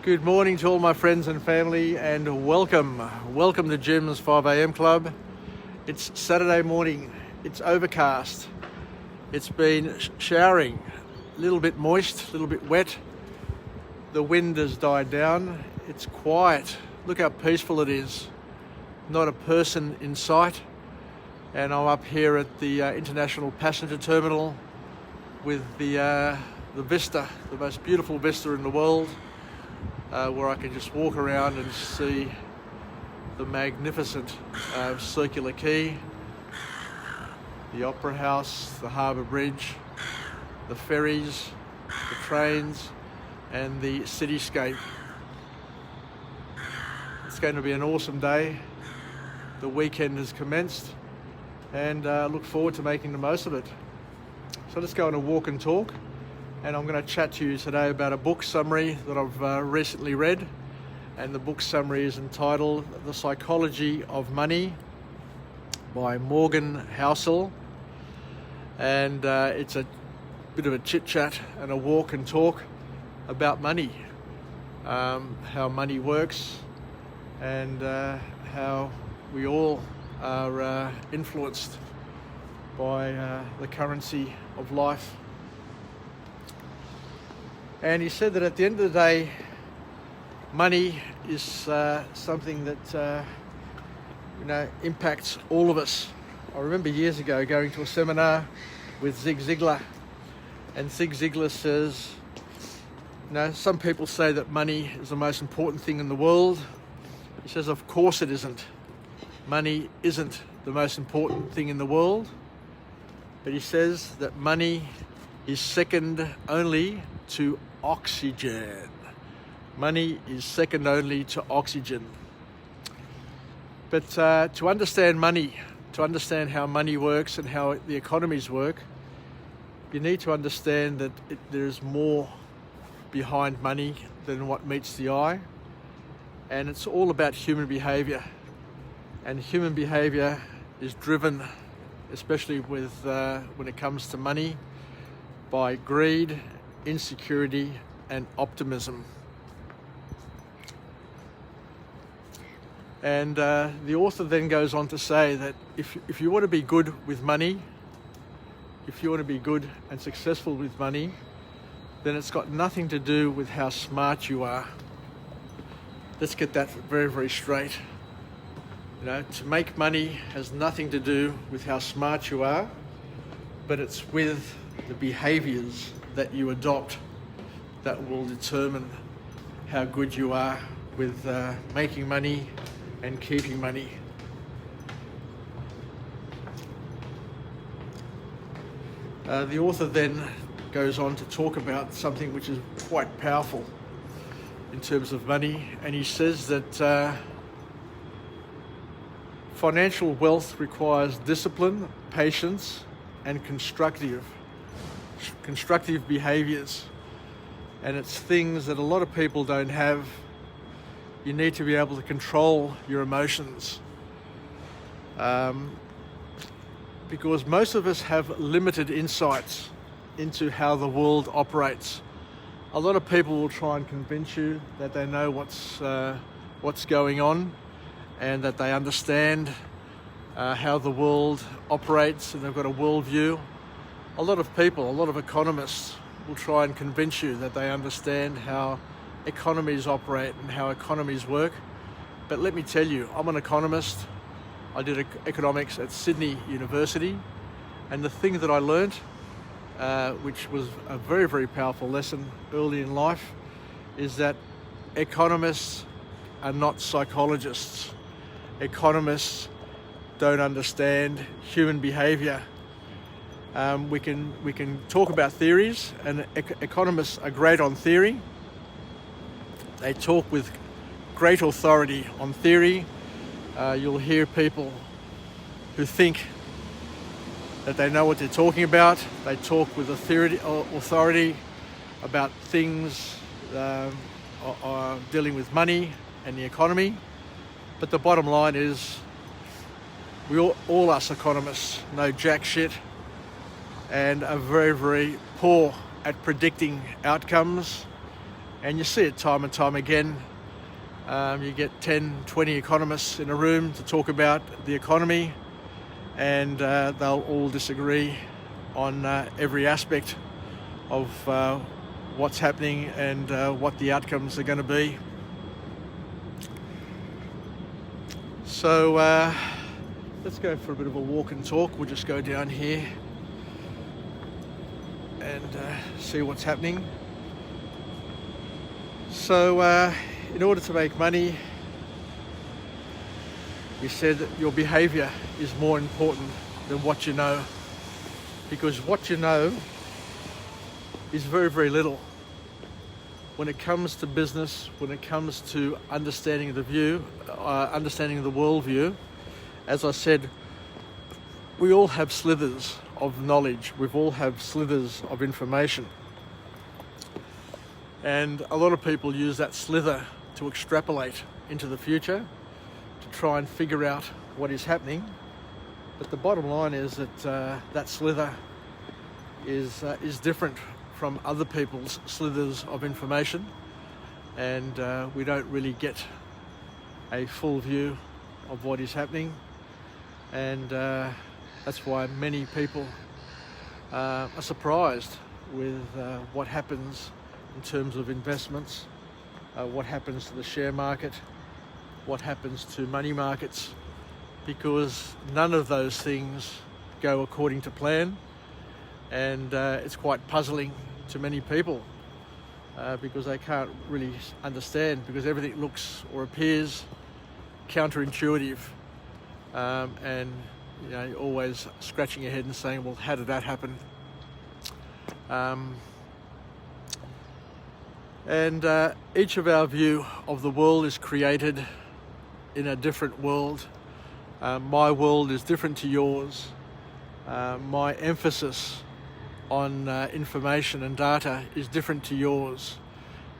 Good morning to all my friends and family, and welcome to Jim's 5 a.m. Club. It's Saturday morning, it's overcast, it's been showering, a little bit moist, a little bit wet. The wind has died down, it's quiet, look how peaceful it is, not a person in sight. And I'm up here at the International Passenger Terminal with the vista, the most beautiful vista in the world. Where I can just walk around and see the magnificent Circular Quay, the Opera House, the Harbour Bridge, the ferries, the trains, and the cityscape. It's going to be an awesome day. The weekend has commenced, and I look forward to making the most of it. So let's go on a walk and talk. And I'm going to chat to you today about a book summary that I've recently read. And the book summary is entitled The Psychology of Money by Morgan Housel. And it's a bit of a chit-chat and a walk and talk about money, how money works, and how we all are influenced by the currency of life. And he said that at the end of the day, money is something that impacts all of us. I remember years ago going to a seminar with Zig Ziglar, and Zig Ziglar says, some people say that money is the most important thing in the world. He says, of course it isn't. Money isn't the most important thing in the world, but he says that money is second only to oxygen. Money is second only to oxygen. But to understand money, to understand how money works and how the economies work, you need to understand that there's more behind money than what meets the eye. And it's all about human behavior. And human behavior is driven, especially with when it comes to money, by greed, insecurity, and optimism. And the author then goes on to say that if you want to be good with money, if you want to be good and successful with money, then it's got nothing to do with how smart you are. Let's get that very, very straight. To make money has nothing to do with how smart you are, but it's with the behaviors that you adopt that will determine how good you are with making money and keeping money. The author then goes on to talk about something which is quite powerful in terms of money, and he says that financial wealth requires discipline, patience, and constructive behaviors. And it's things that a lot of people don't have. You need to be able to control your emotions. Because most of us have limited insights into how the world operates. A lot of people will try and convince you that they know what's going on and that they understand how the world operates and they've got a worldview. A lot of people, a lot of economists will try and convince you that they understand how economies operate and how economies work. But let me tell you, I'm an economist. I did economics at Sydney University, and the thing that I learnt, which was a very, very powerful lesson early in life, is that economists are not psychologists. Economists don't understand human behavior. We can talk about theories, and economists are great on theory. They talk with great authority on theory. You'll hear people who think that they know what they're talking about. They talk with authority about things dealing with money and the economy. But the bottom line is, we all us economists know jack shit and are very, very poor at predicting outcomes And you see it time and time again. You get 10, 20 economists in a room to talk about the economy, and they'll all disagree on every aspect of what's happening and what the outcomes are going to be. So let's go for a bit of a walk and talk. We'll just go down here and see what's happening. So in order to make money, we said that your behaviour is more important than what you know, because what you know is very, very little. When it comes to business, when it comes to understanding the view, understanding the worldview, as I said, we all have slithers of knowledge. We all have slithers of information. And a lot of people use that slither to extrapolate into the future, to try and figure out what is happening. But the bottom line is that that slither is different from other people's slithers of information, and we don't really get a full view of what is happening. And that's why many people are surprised with what happens in terms of investments, what happens to the share market, what happens to money markets, because none of those things go according to plan. And it's quite puzzling to many people because they can't really understand, because everything looks or appears counterintuitive, and you're always scratching your head and saying, well, how did that happen? And each of our view of the world is created in a different world. My world is different to yours. My emphasis on information and data is different to yours.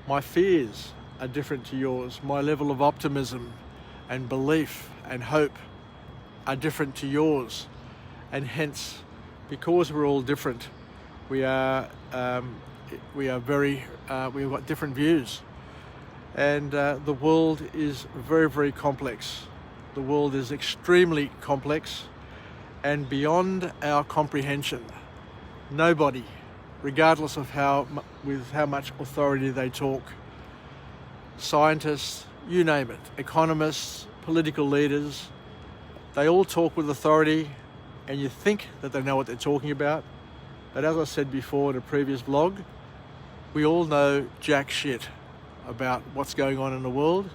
My fears are different to yours. My level of optimism and belief and hope are different to yours. And hence, because we're all different, we've got different views. And the world is very, very complex. The world is extremely complex and beyond our comprehension. Nobody, regardless of how much authority they talk, scientists, you name it, economists, political leaders, they all talk with authority, and you think that they know what they're talking about. But as I said before in a previous vlog, we all know jack shit about what's going on in the world,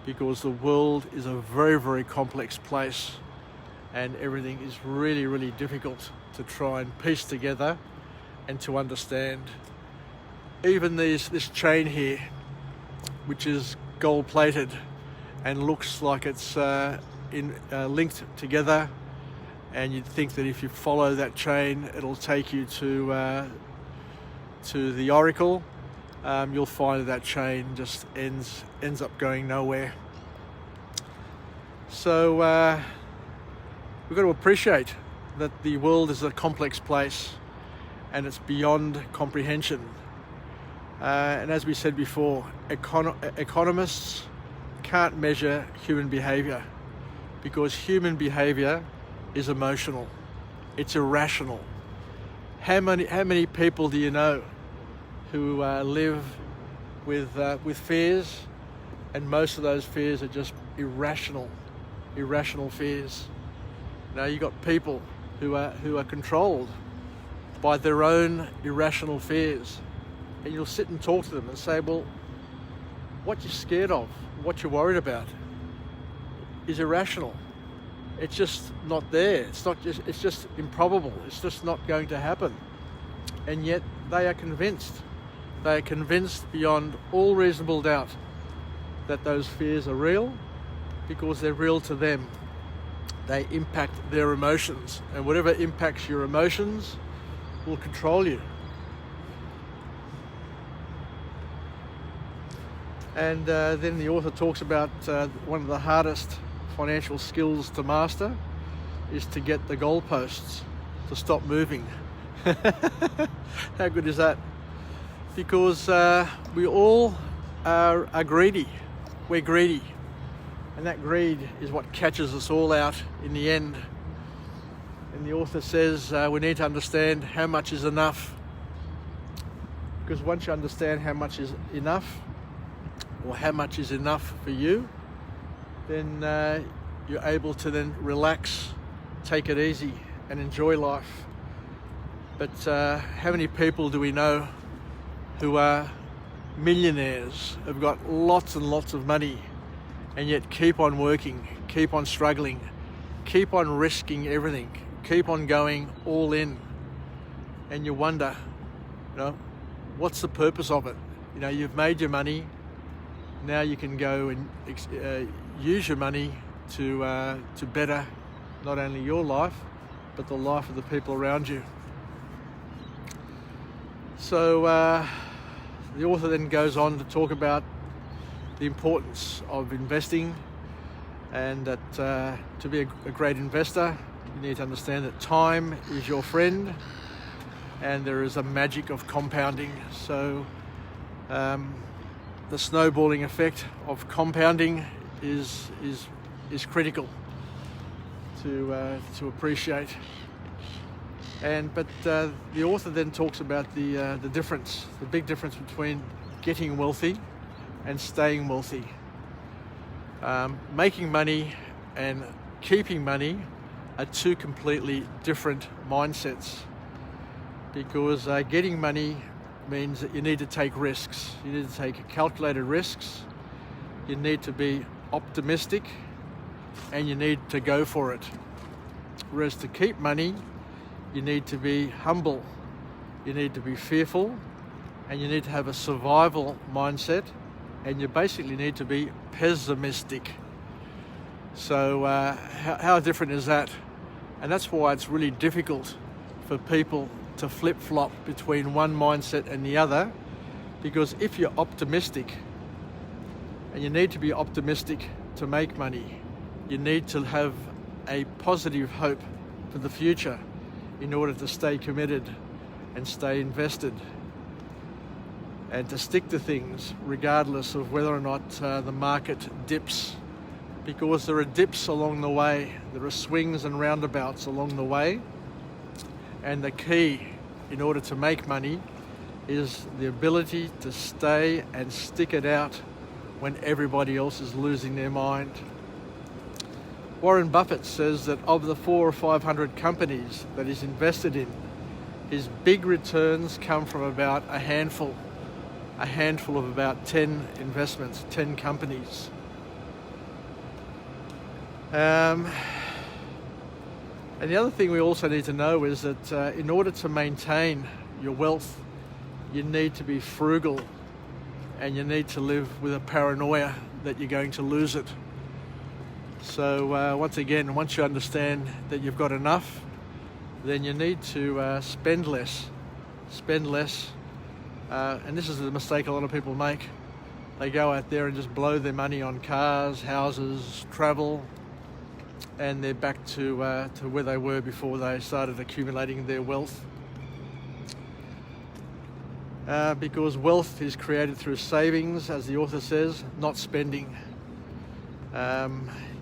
because the world is a very, very complex place, and everything is really, really difficult to try and piece together and to understand. Even this chain here, which is gold plated and looks like it's linked together, and you'd think that if you follow that chain it'll take you to the oracle, you'll find that chain just ends up going nowhere. So we've got to appreciate that the world is a complex place and it's beyond comprehension. And as we said before, economists can't measure human behaviour, because human behaviour is emotional. It's irrational. How many people do you know who live with fears, and most of those fears are just irrational fears? Now you've got people who are controlled by their own irrational fears, and you'll sit and talk to them and say, well, what you're scared of, what you're worried about is irrational. It's just not there. It's just improbable. It's just not going to happen. And yet they are convinced. They are convinced beyond all reasonable doubt that those fears are real, because they're real to them. They impact their emotions, and whatever impacts your emotions will control you. And then the author talks about one of the hardest financial skills to master is to get the goalposts to stop moving. How good is that? Because we all are greedy. We're greedy. And that greed is what catches us all out in the end. And the author says we need to understand how much is enough. Because once you understand how much is enough, or how much is enough for you, then you're able to then relax, take it easy, and enjoy life. But how many people do we know who are millionaires, have got lots and lots of money, and yet keep on working, keep on struggling, keep on risking everything, keep on going all in, and you wonder, what's the purpose of it? You've made your money, now you can go and use your money to better not only your life, but the life of the people around you. So the author then goes on to talk about the importance of investing, and that to be a great investor, you need to understand that time is your friend, and there is a magic of compounding. So the snowballing effect of compounding is critical to appreciate. But the author then talks about the big difference between getting wealthy and staying wealthy. Making money and keeping money are two completely different mindsets, because getting money means that you need to take risks. You need to take calculated risks. You need to be optimistic, and you need to go for it. Whereas to keep money, you need to be humble, you need to be fearful, and you need to have a survival mindset, and you basically need to be pessimistic. So how different is that? And that's why it's really difficult for people to flip-flop between one mindset and the other, because if you're optimistic, and you need to be optimistic to make money, you need to have a positive hope for the future in order to stay committed and stay invested, and to stick to things regardless of whether or not the market dips, because there are dips along the way, there are swings and roundabouts along the way, and the key in order to make money is the ability to stay and stick it out when everybody else is losing their mind. Warren Buffett says that of the 400 or 500 companies that he's invested in, his big returns come from about a handful of about 10 investments, 10 companies. And the other thing we also need to know is that in order to maintain your wealth, you need to be frugal, and you need to live with a paranoia that you're going to lose it. So once you understand that you've got enough, then you need to spend less. And this is the mistake a lot of people make. They go out there and just blow their money on cars, houses, travel, and they're back to where they were before they started accumulating their wealth. Because wealth is created through savings, as the author says, not spending.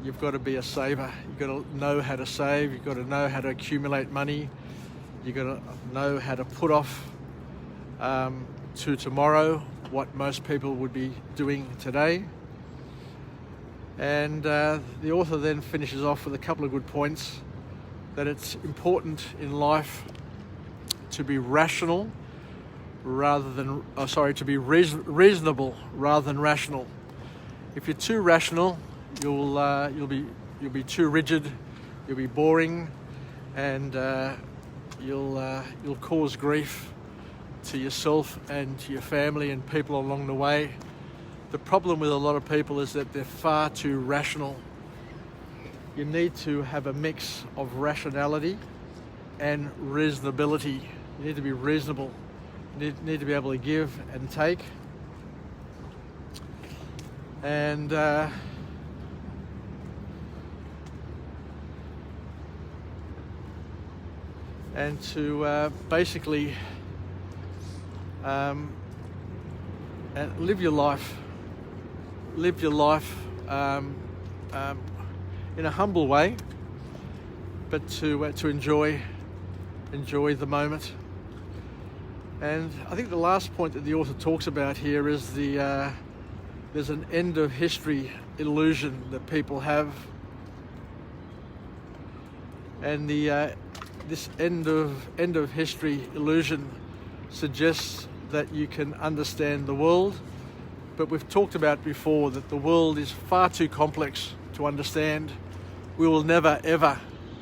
You've got to be a saver. You've got to know how to save. You've got to know how to accumulate money. You've got to know how to put off to tomorrow what most people would be doing today. And the author then finishes off with a couple of good points, that it's important in life to be rational to be reasonable rather than rational. If you're too rational, you'll be too rigid, you'll be boring, and you'll cause grief to yourself and to your family and people along the way. The problem with a lot of people is that they're far too rational. You need to have a mix of rationality and reasonability. You need to be reasonable. You need to be able to give and take. And to basically and live your life. Live your life in a humble way, but to enjoy the moment. And I think the last point that the author talks about here is there's an end of history illusion that people have, and this end of history illusion suggests that you can understand the world, but we've talked about before that the world is far too complex to understand. We will never ever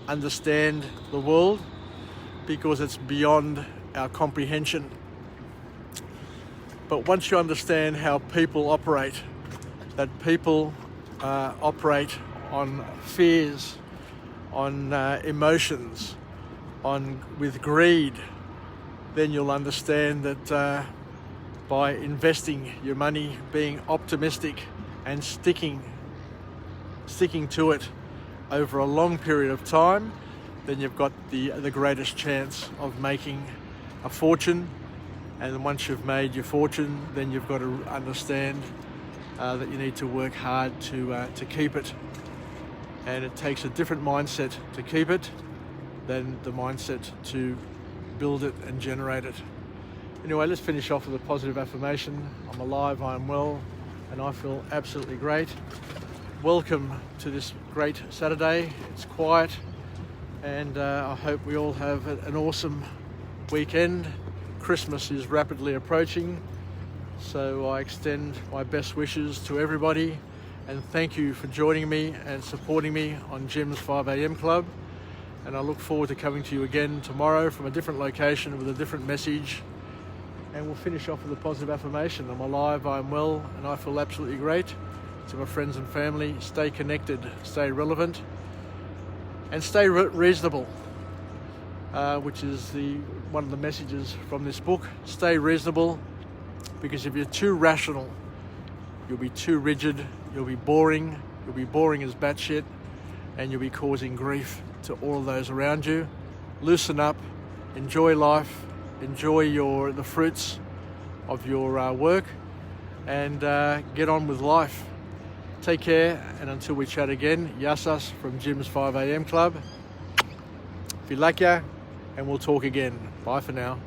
understand the world because it's beyond our comprehension. But once you understand how people operate, that people operate on fears, on emotions, with greed, then you'll understand that by investing your money, being optimistic and sticking to it over a long period of time, then you've got the greatest chance of making a fortune. And once you've made your fortune, then you've got to understand that you need to work hard to keep it. And it takes a different mindset to keep it than the mindset to build it and generate it. Anyway, let's finish off with a positive affirmation. I'm alive, I'm well, and I feel absolutely great. Welcome to this great Saturday. It's quiet, and I hope we all have an awesome weekend. Christmas is rapidly approaching, so I extend my best wishes to everybody, and thank you for joining me and supporting me on Jim's 5am Club. And I look forward to coming to you again tomorrow from a different location with a different message. And we'll finish off with a positive affirmation. I'm alive, I'm well, and I feel absolutely great. To my friends and family, stay connected, stay relevant, and stay reasonable, which is one of the messages from this book. Stay reasonable, because if you're too rational, you'll be too rigid, you'll be boring as batshit, and you'll be causing grief to all of those around you. Loosen up, enjoy life, enjoy the fruits of your work, and get on with life. Take care, and until we chat again, Yassas from Jim's 5am Club. Vilakya, and we'll talk again. Bye for now.